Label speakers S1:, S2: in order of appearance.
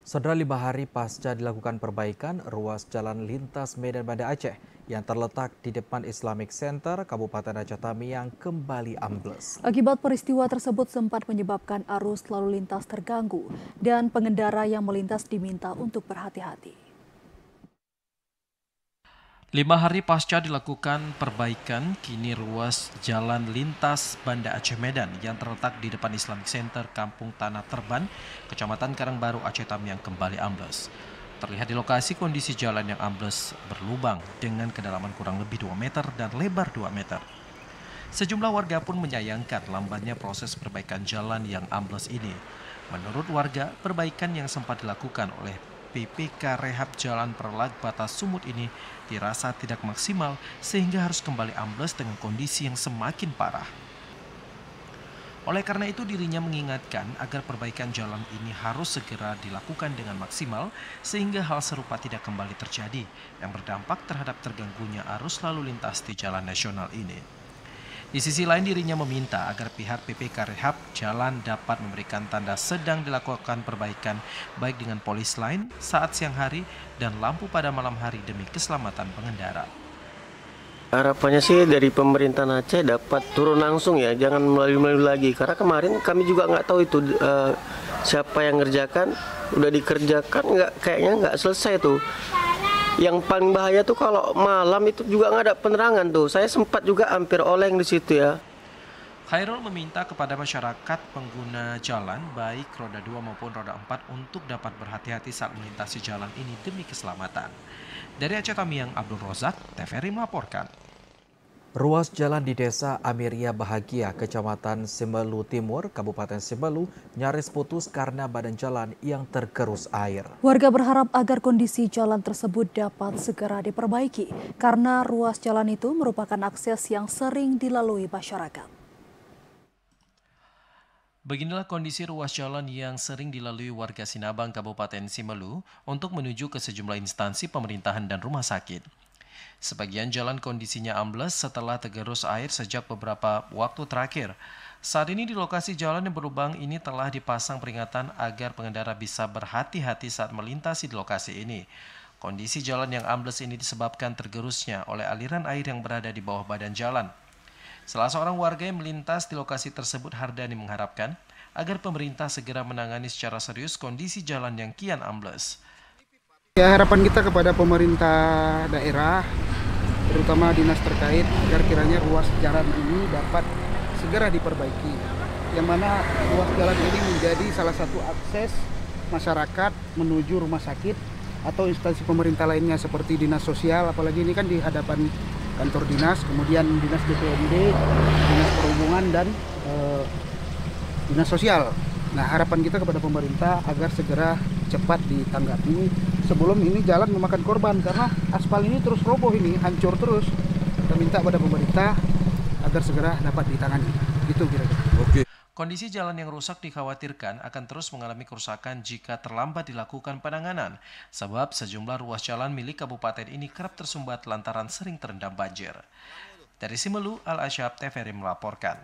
S1: Saudara, 5 hari pasca dilakukan perbaikan, ruas jalan lintas Medan Banda Aceh yang terletak di depan Islamic Center Kabupaten Aceh Tamiang kembali ambles.
S2: Akibat peristiwa tersebut sempat menyebabkan arus lalu lintas terganggu dan pengendara yang melintas diminta untuk berhati-hati.
S3: 5 hari pasca dilakukan perbaikan, kini ruas jalan lintas Banda Aceh Medan yang terletak di depan Islamic Center Kampung Tanah Terban, Kecamatan Karangbaru, Aceh Tamiang kembali ambles. Terlihat di lokasi kondisi jalan yang ambles berlubang dengan kedalaman kurang lebih 2 meter dan lebar 2 meter. Sejumlah warga pun menyayangkan lambannya proses perbaikan jalan yang ambles ini. Menurut warga, perbaikan yang sempat dilakukan oleh PPK Rehab Jalan Perlag Batas Sumut ini dirasa tidak maksimal sehingga harus kembali ambles dengan kondisi yang semakin parah. Oleh karena itu dirinya mengingatkan agar perbaikan jalan ini harus segera dilakukan dengan maksimal sehingga hal serupa tidak kembali terjadi yang berdampak terhadap terganggunya arus lalu lintas di jalan nasional ini. Di sisi lain dirinya meminta agar pihak PPK Rehab Jalan dapat memberikan tanda sedang dilakukan perbaikan baik dengan polis lain saat siang hari dan lampu pada malam hari demi keselamatan pengendara.
S4: Harapannya sih dari pemerintah Aceh dapat turun langsung ya, jangan melalui lagi. Karena kemarin kami juga nggak tahu itu siapa yang ngerjakan, udah dikerjakan kayaknya nggak selesai tuh. Yang paling bahaya tuh kalau malam itu juga nggak ada penerangan tuh. Saya sempat juga hampir oleng di situ ya.
S3: Khairul meminta kepada masyarakat pengguna jalan baik roda 2 maupun roda 4 untuk dapat berhati-hati saat melintasi jalan ini demi keselamatan. Dari Aceh Tamiang, Abdul Rozak, TVRI melaporkan.
S1: Ruas jalan di Desa Amiria Bahagia, Kecamatan Semelu Timur, Kabupaten Semelu, nyaris putus karena badan jalan yang tergerus air.
S2: Warga berharap agar kondisi jalan tersebut dapat segera diperbaiki karena ruas jalan itu merupakan akses yang sering dilalui masyarakat.
S3: Beginilah kondisi ruas jalan yang sering dilalui warga Sinabang, Kabupaten Semelu untuk menuju ke sejumlah instansi pemerintahan dan rumah sakit. Sebagian jalan kondisinya ambles setelah tergerus air sejak beberapa waktu terakhir. Saat ini di lokasi jalan yang berlubang ini telah dipasang peringatan agar pengendara bisa berhati-hati saat melintasi di lokasi ini. Kondisi jalan yang ambles ini disebabkan tergerusnya oleh aliran air yang berada di bawah badan jalan. Salah seorang warga yang melintas di lokasi tersebut, Hardani, mengharapkan agar pemerintah segera menangani secara serius kondisi jalan yang kian ambles.
S5: Ya, harapan kita kepada pemerintah daerah, terutama dinas terkait, agar kiranya ruas jalan ini dapat segera diperbaiki. Yang mana ruas jalan ini menjadi salah satu akses masyarakat menuju rumah sakit atau instansi pemerintah lainnya seperti dinas sosial, apalagi ini kan di hadapan kantor dinas, kemudian dinas DPRD, dinas perhubungan, dan dinas sosial. Nah, harapan kita kepada pemerintah agar segera cepat ditanggapi sebelum ini jalan memakan korban, karena aspal ini terus roboh, ini hancur terus. Kita minta pada pemerintah agar segera dapat ditangani. Itu kira-kira.
S3: Oke. Kondisi jalan yang rusak dikhawatirkan akan terus mengalami kerusakan jika terlambat dilakukan penanganan, sebab sejumlah ruas jalan milik kabupaten ini kerap tersumbat lantaran sering terendam banjir. Dari Semelu, Al Asyab, TVRI melaporkan.